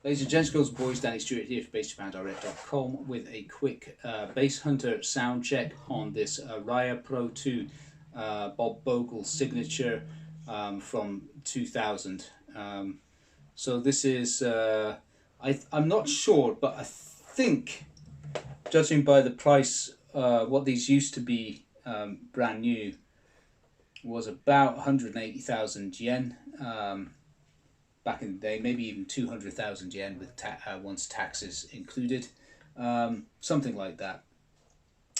Ladies and gents, girls and boys, Danny Stewart here for BassJapanDirect.com with a quick Bass Hunter sound check on this Aria Pro 2 Bogle signature from 2000. So this is, I'm not sure, but I think, judging by the price, what these used to be brand new was about 180,000 yen. Back in the day, maybe even 200,000 yen with once taxes included, something like that.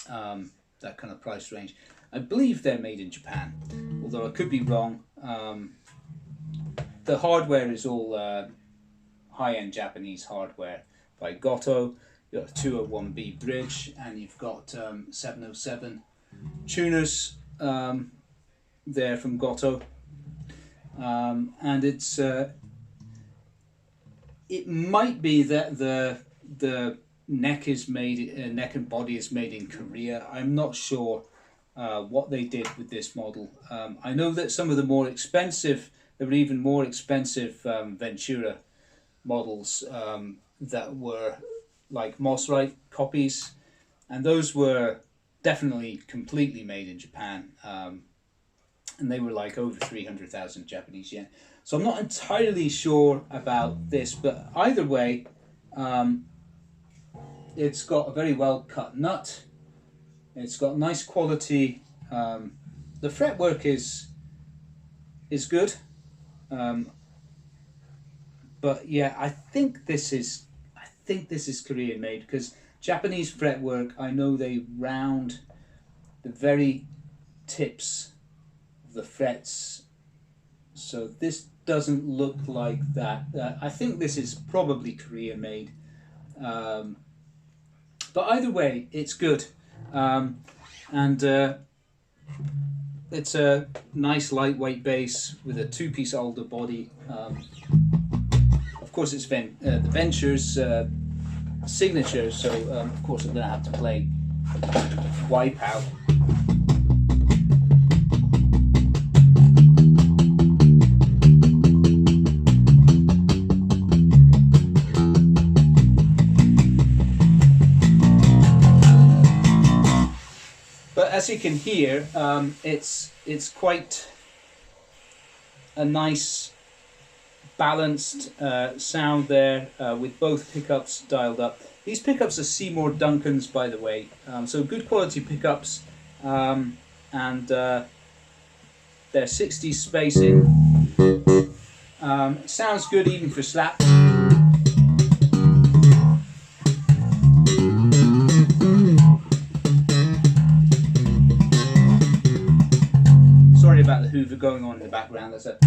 That kind of price range. I believe they're made in Japan, although I could be wrong. The hardware is all high-end Japanese hardware by Goto. You've got a 201B bridge, and you've got 707 tuners there from Goto, and it's. It might be that the neck is made, neck and body is made in Korea. I'm not sure what they did with this model. I know that some of the more expensive, there were even more expensive Ventura models that were like Moss-Rite copies, and those were definitely completely made in Japan, and they were like over 300,000 Japanese yen. So I'm not entirely sure about this, but either way, it's got a very well cut nut. It's got nice quality. The fretwork is good, but yeah, I think this is Korean made, because Japanese fretwork, I know they round the very tips of the frets, so this doesn't look like that. I think this is probably Korean made, but either way, it's good, and it's a nice lightweight bass with a two-piece alder body. Of course, it's the Venture's signature, so of course I'm going to have to play Wipeout. But as you can hear, it's quite a nice balanced sound there, with both pickups dialed up. These pickups are Seymour Duncans, by the way, so good quality pickups, and they're 60s spacing. Sounds good even for slap. Sorry about the Hoover going on in the background. That's a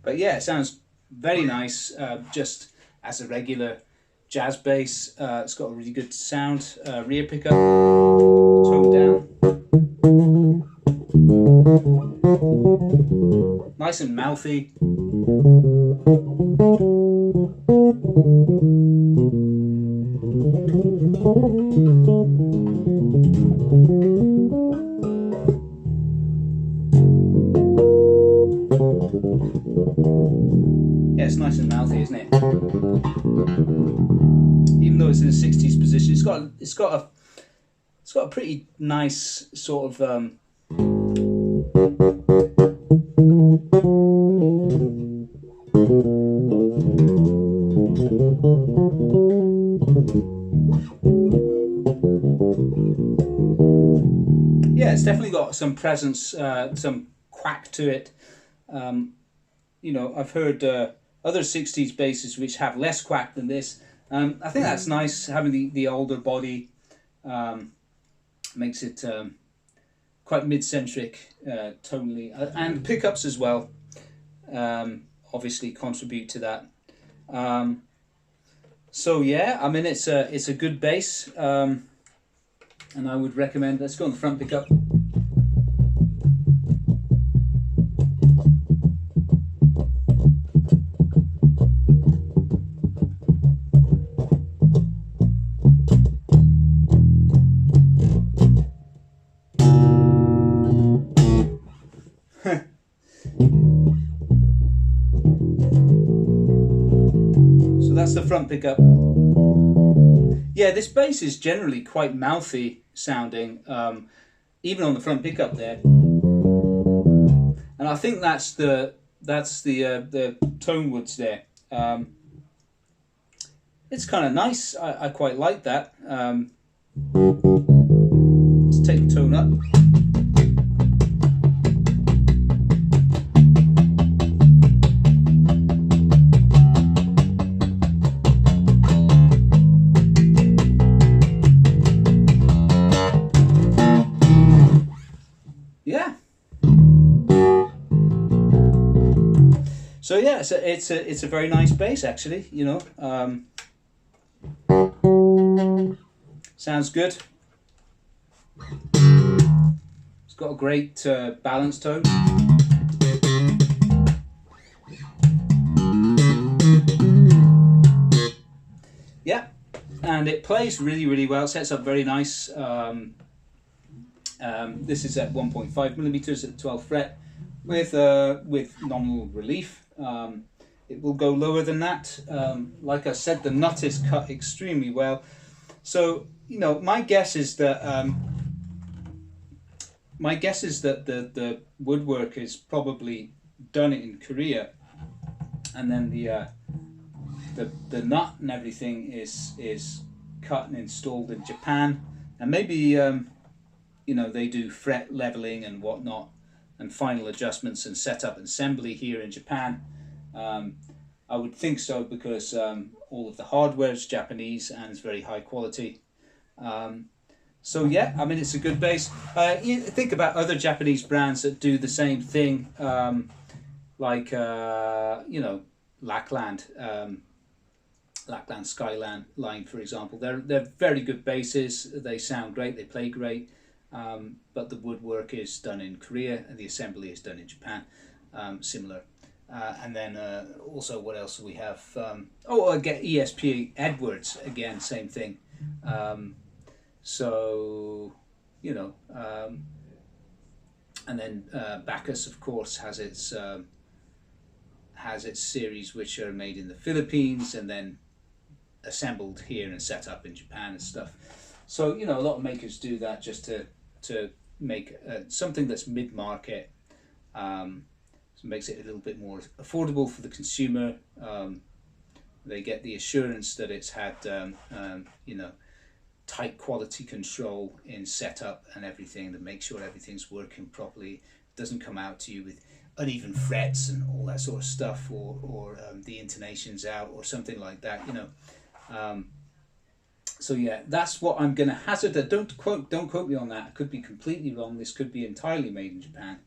But yeah, it sounds very nice, just as a regular jazz bass. It's got a really good sound. Rear pickup, toned down, nice and mouthy. Yeah, it's nice and mouthy, isn't it? Even though it's in a 60s position, it's got a pretty nice sort of yeah, it's definitely got some presence, some quack to it. You know, I've heard other 60s basses which have less quack than this. I think that's nice, having the older body. Makes it quite mid-centric tonally, and pickups as well obviously contribute to that. So yeah, I mean, it's a good bass, and I would recommend. Let's go on the front pickup. that's the front pickup. Yeah, this bass is generally quite mouthy sounding, even on the front pickup there. And I think that's the tone woods there. It's kind of nice. I quite like that. Let's take the tone up. Yeah. So yeah, it's a very nice bass actually. You know, sounds good. It's got a great balance tone. Yeah, and it plays really, really well. Sets up very nice. This is at 1.5 millimeters at 12th fret with nominal relief. It will go lower than that. Like I said, the nut is cut extremely well. So you know, my guess is that the woodwork is probably done in Korea, and then the nut and everything is cut and installed in Japan, and maybe you know, they do fret leveling and whatnot, and final adjustments and setup and assembly here in Japan. I would think so, because all of the hardware is Japanese and it's very high quality. So yeah, I mean, it's a good bass. You think about other Japanese brands that do the same thing, like you know, Lackland Skyline line, for example. They're very good basses. They sound great. They play great. But the woodwork is done in Korea and the assembly is done in Japan. Similar. And then also, what else do we have? Oh, I get ESP Edwards again, same thing. So you know, and then Bacchus, of course, has its series which are made in the Philippines and then assembled here and set up in Japan and stuff. So you know, a lot of makers do that just to make something that's mid-market. So makes it a little bit more affordable for the consumer. They get the assurance that it's had you know, tight quality control in setup and everything, that makes sure everything's working properly, doesn't come out to you with uneven frets and all that sort of stuff, or the intonations out or something like that, you know. So yeah, that's what I'm going to hazard. Don't quote me on that. I could be completely wrong. This could be entirely made in Japan,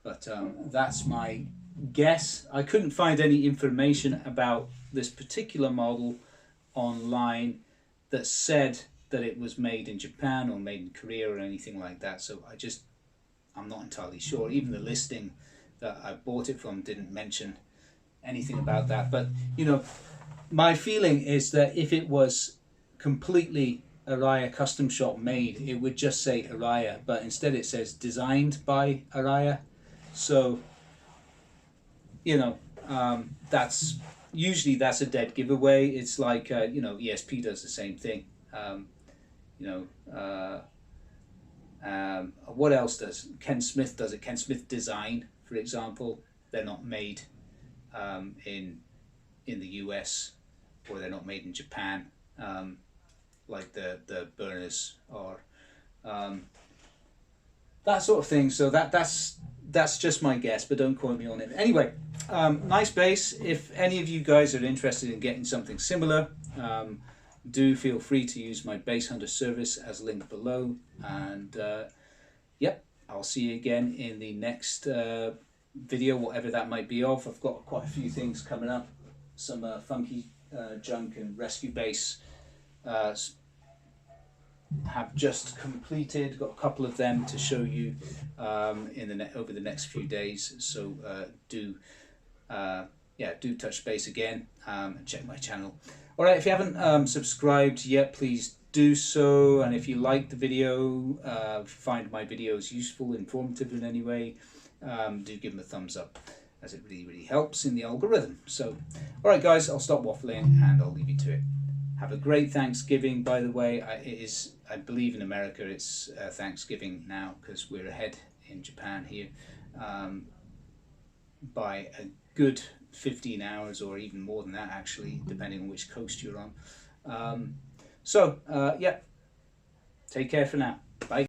but that's my guess. I couldn't find any information about this particular model online that said that it was made in Japan or made in Korea or anything like that. So I'm not entirely sure. Even the listing that I bought it from didn't mention anything about that. But you know, my feeling is that if it was completely Aria custom shop made, it would just say Aria, but instead it says designed by Aria. So you know, that's usually a dead giveaway. It's like you know, ESP does the same thing. You know, what else does Ken Smith does it? Ken Smith Design, for example. They're not made in the US, or they're not made in Japan, like the burners or that sort of thing. So that's just my guess, but don't quote me on it. Anyway, nice bass. If any of you guys are interested in getting something similar, do feel free to use my Bass Hunter service as linked below. And yep, I'll see you again in the next video, whatever that might be of. I've got quite a few things coming up, some funky junk and rescue bass have just completed. Got a couple of them to show you over the next few days. So do touch base again and check my channel. All right, if you haven't subscribed yet, please do so. And if you like the video, if you find my videos useful, informative in any way, do give them a thumbs up. as it really helps in the algorithm. So, all right, guys, I'll stop waffling and I'll leave you to it. Have a great Thanksgiving, by the way. It is, I believe in America, it's Thanksgiving now because we're ahead in Japan here by a good 15 hours or even more than that, actually, depending on which coast you're on. Yeah, take care for now. Bye.